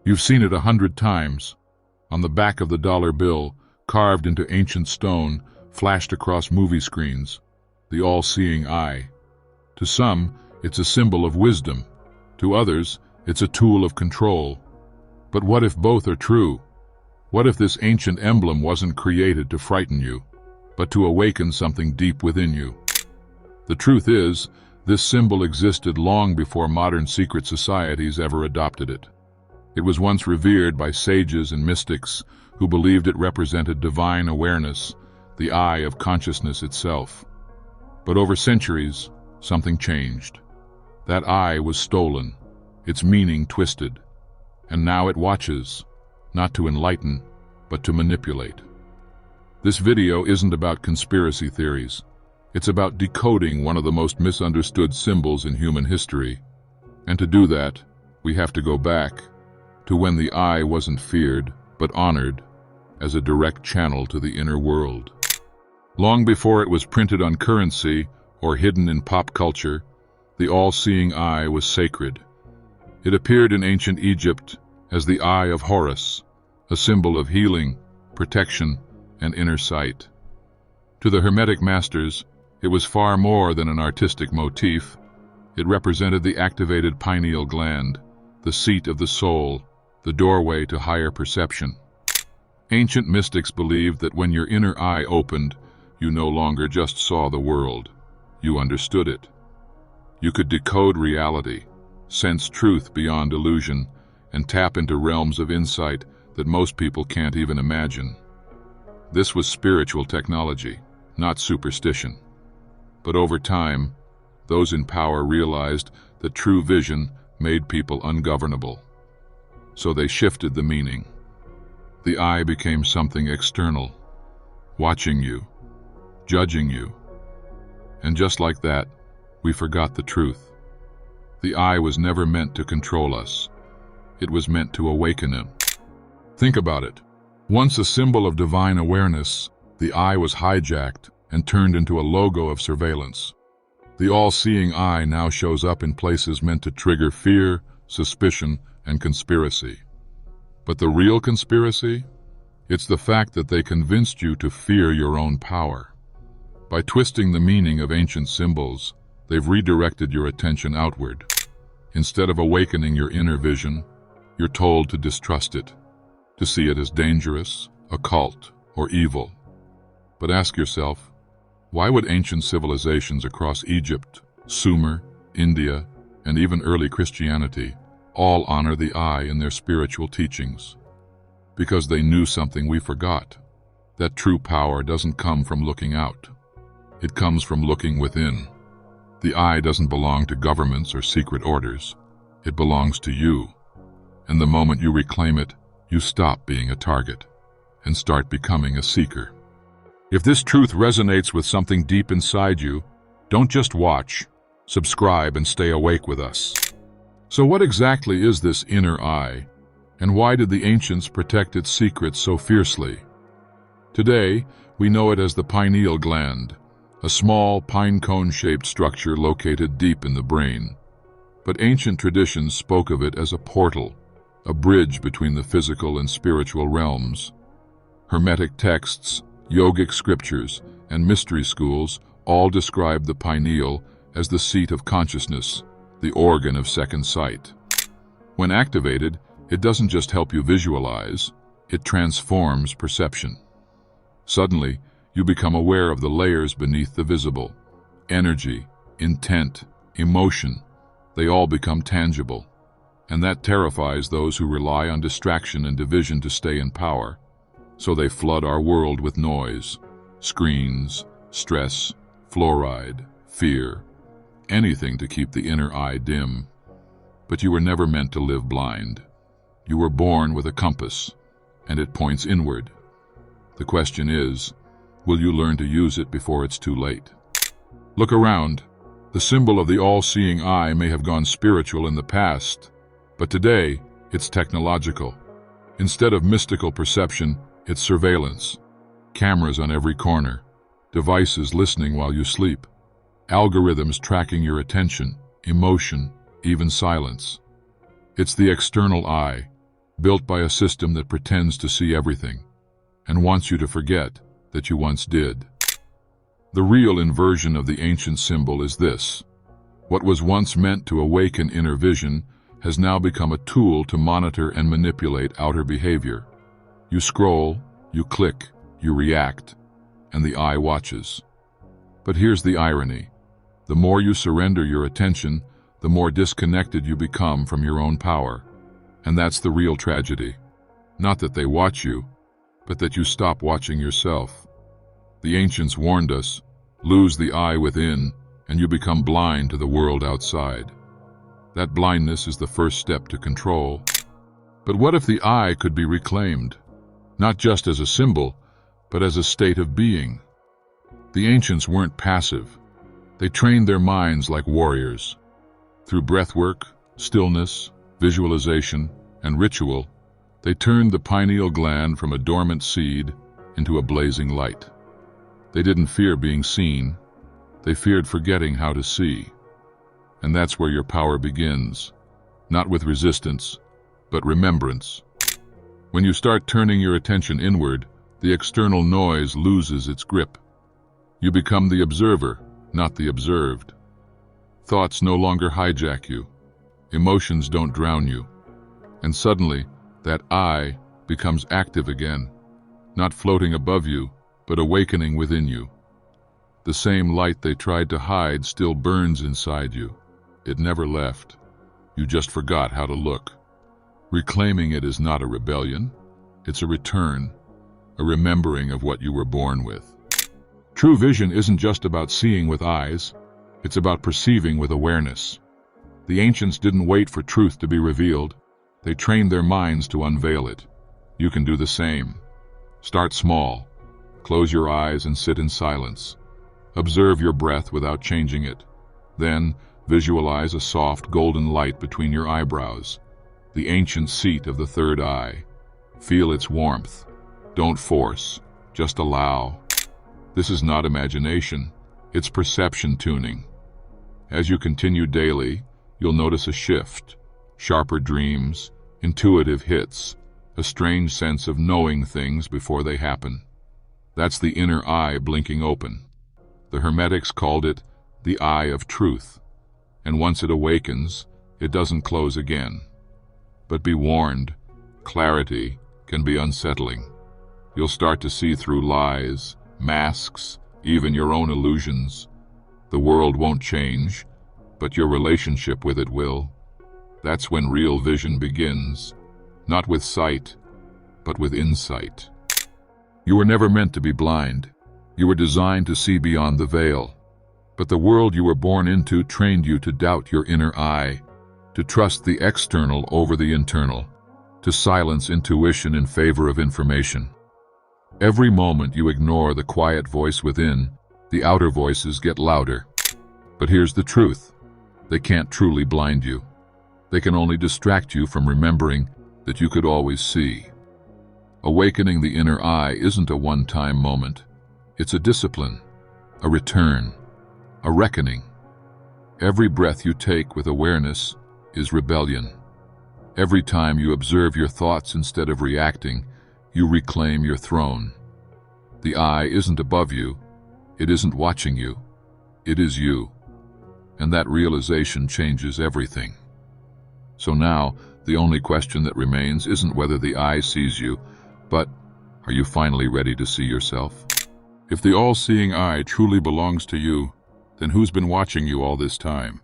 You've seen it 100 times. On the back of the dollar bill, carved into ancient stone, flashed across movie screens. The all-seeing eye. To some, it's a symbol of wisdom. To others, it's a tool of control. But what if both are true? What if this ancient emblem wasn't created to frighten you, but to awaken something deep within you? The truth is, this symbol existed long before modern secret societies ever adopted it. It was once revered by sages and mystics who believed it represented divine awareness, the eye of consciousness itself. But over centuries, something changed. That eye was stolen, its meaning twisted, and now it watches, not to enlighten, but to manipulate. This video isn't about conspiracy theories. It's about decoding one of the most misunderstood symbols in human history. And to do that, we have to go back to when the eye wasn't feared, but honored as a direct channel to the inner world. Long before it was printed on currency or hidden in pop culture, the all-seeing eye was sacred. It appeared in ancient Egypt as the Eye of Horus, a symbol of healing, protection, and inner sight. To the Hermetic masters, it was far more than an artistic motif. It represented the activated pineal gland, the seat of the soul, the doorway to higher perception. Ancient mystics believed that when your inner eye opened, you no longer just saw the world, you understood it. You could decode reality, sense truth beyond illusion, and tap into realms of insight that most people can't even imagine. This was spiritual technology, not superstition. But over time, those in power realized that true vision made people ungovernable. So they shifted the meaning. The eye became something external, watching you, judging you. And just like that, we forgot the truth. The eye was never meant to control us. It was meant to awaken him. Think about it. Once a symbol of divine awareness, the eye was hijacked and turned into a logo of surveillance. The all-seeing eye now shows up in places meant to trigger fear, suspicion, and conspiracy. But the real conspiracy? It's the fact that they convinced you to fear your own power. By twisting the meaning of ancient symbols, they've redirected your attention outward. Instead of awakening your inner vision, you're told to distrust it, to see it as dangerous, occult, or evil. But ask yourself, why would ancient civilizations across Egypt, Sumer, India, and even early Christianity all honor the eye in their spiritual teachings? Because they knew something we forgot, that true power doesn't come from looking out. It comes from looking within. The eye doesn't belong to governments or secret orders. It belongs to you. And the moment you reclaim it, you stop being a target and start becoming a seeker. If this truth resonates with something deep inside you, don't just watch, subscribe and stay awake with us. So what exactly is this inner eye, and why did the ancients protect its secrets so fiercely? Today, we know it as the pineal gland, a small pine cone-shaped structure located deep in the brain. But ancient traditions spoke of it as a portal, a bridge between the physical and spiritual realms. Hermetic texts, yogic scriptures, and mystery schools all describe the pineal as the seat of consciousness, the organ of second sight. When activated, it doesn't just help you visualize, it transforms perception. Suddenly, you become aware of the layers beneath the visible. Energy, intent, emotion, they all become tangible. And that terrifies those who rely on distraction and division to stay in power. So they flood our world with noise, screens, stress, fluoride, fear, anything to keep the inner eye dim. But you were never meant to live blind. You were born with a compass, and it points inward. The question is, will you learn to use it before it's too late? Look around. The symbol of the all-seeing eye may have gone spiritual in the past, but today it's technological. Instead of mystical perception, it's surveillance. Cameras on every corner, devices listening while you sleep, algorithms tracking your attention, emotion, even silence. It's the external eye, built by a system that pretends to see everything and wants you to forget that you once did. The real inversion of the ancient symbol is this. What was once meant to awaken inner vision has now become a tool to monitor and manipulate outer behavior. You scroll, you click, you react, and the eye watches. But here's the irony. The more you surrender your attention, the more disconnected you become from your own power. And that's the real tragedy. Not that they watch you, but that you stop watching yourself. The ancients warned us, lose the eye within, and you become blind to the world outside. That blindness is the first step to control. But what if the eye could be reclaimed? Not just as a symbol, but as a state of being. The ancients weren't passive. They trained their minds like warriors. Through breathwork, stillness, visualization, and ritual, they turned the pineal gland from a dormant seed into a blazing light. They didn't fear being seen. They feared forgetting how to see. And that's where your power begins, not with resistance, but remembrance. When you start turning your attention inward, the external noise loses its grip. You become the observer, not the observed. Thoughts no longer hijack you. Emotions don't drown you. And suddenly, that I becomes active again, not floating above you, but awakening within you. The same light they tried to hide still burns inside you. It never left. You just forgot how to look. Reclaiming it is not a rebellion. It's a return, a remembering of what you were born with. True vision isn't just about seeing with eyes. It's about perceiving with awareness. The ancients didn't wait for truth to be revealed. They trained their minds to unveil it. You can do the same. Start small. Close your eyes and sit in silence. Observe your breath without changing it. Then, visualize a soft golden light between your eyebrows, the ancient seat of the third eye. Feel its warmth. Don't force, just allow. This is not imagination, it's perception tuning. As you continue daily, you'll notice a shift, sharper dreams, intuitive hits, a strange sense of knowing things before they happen. That's the inner eye blinking open. The Hermetics called it the eye of truth. And once it awakens, it doesn't close again. But be warned, clarity can be unsettling. You'll start to see through lies, masks, even your own illusions. The world won't change, but your relationship with it will. That's when real vision begins, not with sight, but with insight. You were never meant to be blind. You were designed to see beyond the veil. But the world you were born into trained you to doubt your inner eye, to trust the external over the internal, to silence intuition in favor of information. Every moment you ignore the quiet voice within, the outer voices get louder. But here's the truth. They can't truly blind you. They can only distract you from remembering that you could always see. Awakening the inner eye isn't a one-time moment. It's a discipline, a return, a reckoning. Every breath you take with awareness is rebellion. Every time you observe your thoughts instead of reacting, you reclaim your throne. The eye isn't above you. It isn't watching you. It is you. And that realization changes everything. So now, the only question that remains isn't whether the eye sees you, but are you finally ready to see yourself? If the all-seeing eye truly belongs to you, then who's been watching you all this time?